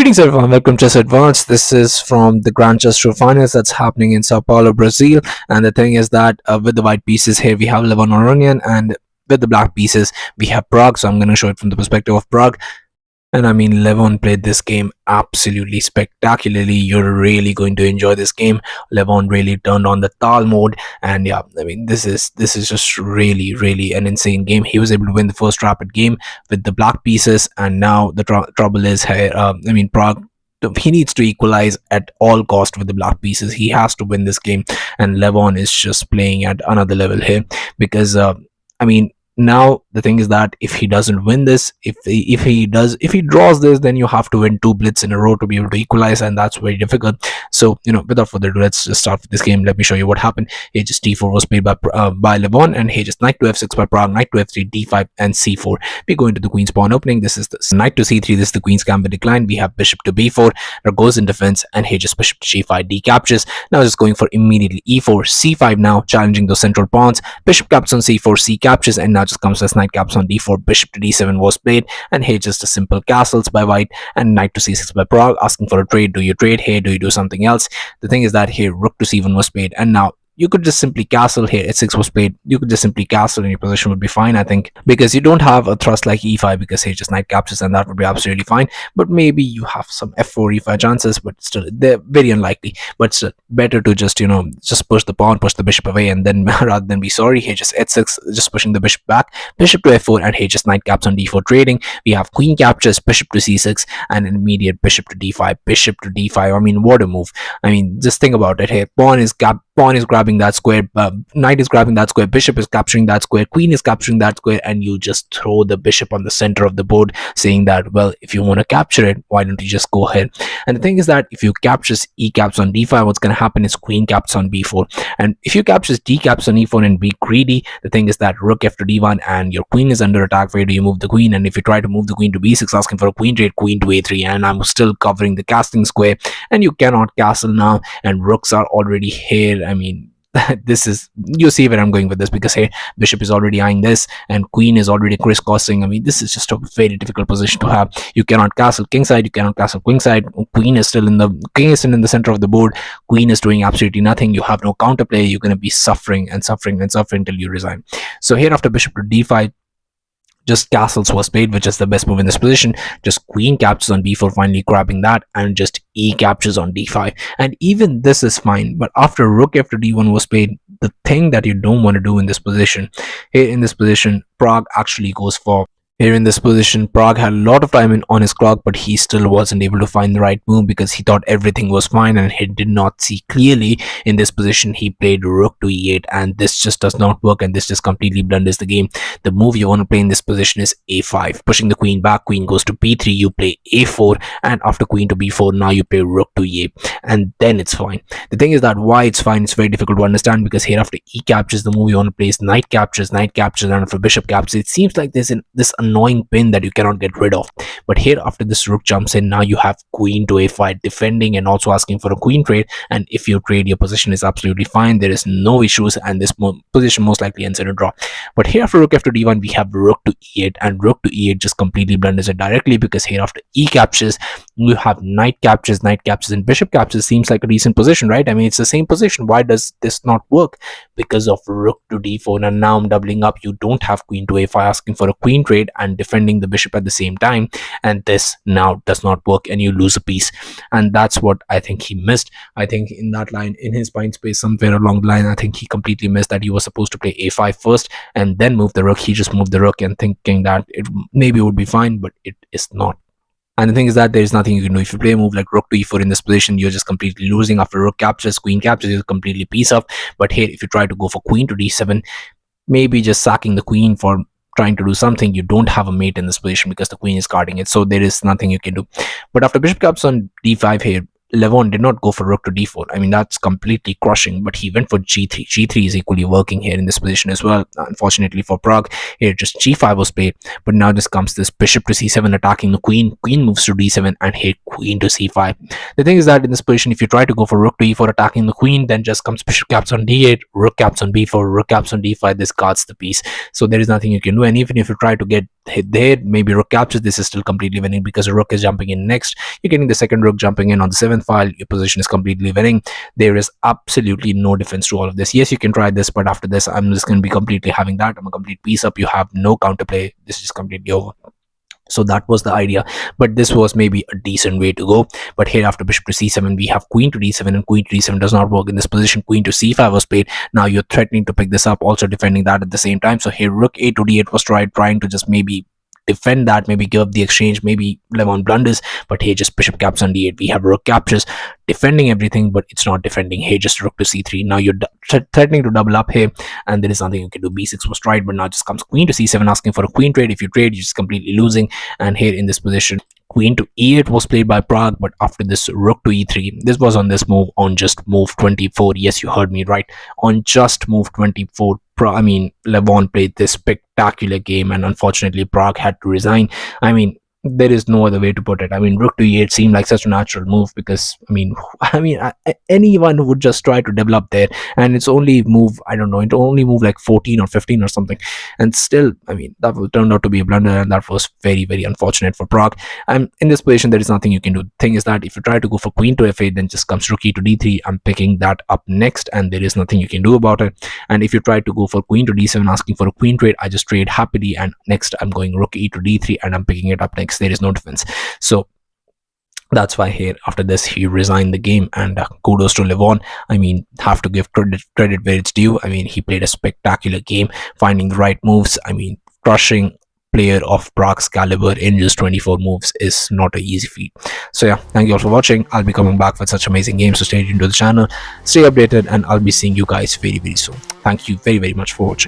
Greetings everyone, welcome to Chess Advanced. This is from the Grand Chess Tour Finals that's happening in Sao Paulo, Brazil. And the thing is that with the white pieces here we have Levon Aronian, and with the black pieces we have Pragg. So I'm going to show it from the perspective of Pragg. And I mean, Levon played this game absolutely spectacularly. You're really going to enjoy this game. Levon really turned on the Tal mode, and yeah, I mean, this is just really an insane game. He was able to win the first rapid game with the black pieces, and now the trouble is here. Pragg, he needs to equalize at all cost with the black pieces. He has to win this game, and Levon is just playing at another level here because now the thing is that if he doesn't win this, if he draws this, then you have to win 2 blitz in a row to be able to equalize, and that's very difficult. So without further ado, let's just start with this game. Let me show you what happened. Here just d4 was played by Levon, and here just knight to f6 by Pragg, knight to f3, d5 and c4. We go into the queen's pawn opening. This is the knight to c3. This is the queen's gambit decline. We have bishop to b4, there goes in defense, and here just bishop to g5, d captures. Now just going for immediately e4, c5, now challenging those central pawns. Bishop captures on c4, c captures, and now just comes as knight captures on d4. Bishop to d7 was played, and here just a simple castles by white, and knight to c6 by Pragg, asking for a trade. Do you trade here? Do you do something else? The thing is that here rook to c1 was played, and now you could just simply castle. Here h6 was played. You could just simply castle and your position would be fine, I think, because you don't have a thrust like e5, because here just knight captures, and that would be absolutely fine. But maybe you have some f4 e5 chances, but still they're very unlikely. But still better to just just push the pawn, push the bishop away, and then rather than be sorry. Here just h6, just pushing the bishop back, bishop to f4, and here just knight captures on d4 trading. We have queen captures, bishop to c6, and an immediate bishop to d5, bishop to d5. I mean, what a move. I mean, just think about it. Here pawn is grabbing that square, knight is grabbing that square, bishop is capturing that square, queen is capturing that square, and you just throw the bishop on the center of the board, saying that, well, if you want to capture it, why don't you just go ahead? And the thing is that if you captures e captures on d5, what's going to happen is queen captures on b4, and if you captures d captures on e4 and be greedy, the thing is that rook f to d1, and your queen is under attack. Where do you move the queen? And if you try to move the queen to b6, asking for a queen trade, queen to a3, and I'm still covering the casting square, and you cannot castle now, and rooks are already here. I mean, this is, you see where I'm going with this, because here bishop is already eyeing this, and queen is already crisscrossing. I mean, this is just a very difficult position to have. You cannot castle kingside, you cannot castle queenside. King is still in the center of the board. Queen is doing absolutely nothing. You have no counterplay. You're going to be suffering and suffering and suffering till you resign. So here after bishop to d5, just castles was played, which is the best move in this position. Just queen captures on b4, finally grabbing that, and just e captures on d5, and even this is fine. But after rook after d1 was played, the thing that you don't want to do in this position, here in this position, Pragg actually goes for. Here in this position, Pragg had a lot of time on his clock, but he still wasn't able to find the right move because he thought everything was fine, and he did not see clearly. In this position, he played rook to e8, and this just does not work, and this just completely blunders the game. The move you want to play in this position is a5, pushing the queen back. Queen goes to b3, you play a4, and after queen to b4, now you play rook to e8, and then it's fine. The thing is that why it's fine, it's very difficult to understand, because here after e captures, the move you want to play is knight captures, and after bishop captures, it seems like there's this annoying pin that you cannot get rid of. But here after this rook jumps in, now you have queen to a5 defending and also asking for a queen trade, and if you trade, your position is absolutely fine. There is no issues, and this position most likely ends in a draw. But here after rook after d1, we have rook to e8, and rook to e8 just completely blunders it directly, because here after e captures, you have knight captures, and bishop captures. Seems like a decent position, right? I mean, it's the same position. Why does this not work? Because of rook to d4, and now I'm doubling up. You don't have queen to a5 asking for a queen trade and defending the bishop at the same time, and this now does not work, and you lose a piece. And that's what I think he missed. I think in that line, in his mind space somewhere along the line, I think he completely missed that he was supposed to play a5 first and then move the rook. He just moved the rook and thinking that it maybe would be fine, but it is not. And the thing is that there is nothing you can do. If you play a move like rook to e4 in this position, you're just completely losing. After rook captures, queen captures, you're completely piece up. But here, if you try to go for queen to d7, maybe just sacking the queen for trying to do something, you don't have a mate in this position because the queen is guarding it, so there is nothing you can do. But after bishop captures on d5, here Levon did not go for rook to d4. I mean, that's completely crushing, but he went for g3. g3 is equally working here in this position as well. Unfortunately for Pragg, here just g5 was played, but now just comes this bishop to c7 attacking the queen. Queen moves to d7, and here queen to c5. The thing is that in this position, if you try to go for rook to e4 attacking the queen, then just comes bishop captures on d8, rook captures on b4, rook captures on d5. This guards the piece, so there is nothing you can do. And even if you try to get there maybe rook captures, this is still completely winning because the rook is jumping in next. You're getting the second rook jumping in on the 7th file. Your position is completely winning. There is absolutely no difference to all of this. Yes, you can try this, but after this I'm just going to be completely having that. I'm a complete piece up. You have no counterplay. This is just completely over. So that was the idea, but this was maybe a decent way to go. But here after bishop to c7 we have queen to d7, and queen to d7 does not work in this position. Queen to c5 was played. Now you're threatening to pick this up, also defending that at the same time. So here rook a to d8 was tried, trying to just maybe defend that, maybe give up the exchange. Maybe Levon blunders, but here just bishop caps on d8. We have rook captures, defending everything, but it's not defending. Here just rook to c3. Now you're threatening to double up here, and there is nothing you can do. b6 was tried, but now just comes queen to c7 asking for a queen trade. If you trade, you're just completely losing. And here in this position, queen to e8 was played by Pragg, but after this rook to e3, this was on this move, on just move 24. Yes, you heard me right, on just move 24. Levon played this spectacular game, and unfortunately Pragg had to resign. There is no other way to put it. Rook to e8 seemed like such a natural move because anyone would just try to develop there, and it's only move, I don't know, it only move like 14 or 15 or something, and still that turned out to be a blunder, and that was very, very unfortunate for Pragg. And in this position there is nothing you can do. The thing is that if you try to go for queen to f8, then just comes rook e to d3. I'm picking that up next, and there is nothing you can do about it. And if you try to go for queen to d7 asking for a queen trade, I just trade happily, and next I'm going rook e to d3 and I'm picking it up next. There is no defense. So that's why here after this he resigned the game, and kudos to Levon. Have to give credit where it's due. He played a spectacular game, finding the right moves. Crushing player of Pragg's caliber in just 24 moves is not an easy feat. So yeah, thank you all for watching. I'll be coming back with such amazing games, so stay tuned to the channel, stay updated, and I'll be seeing you guys very, very soon. Thank you very, very much for watching.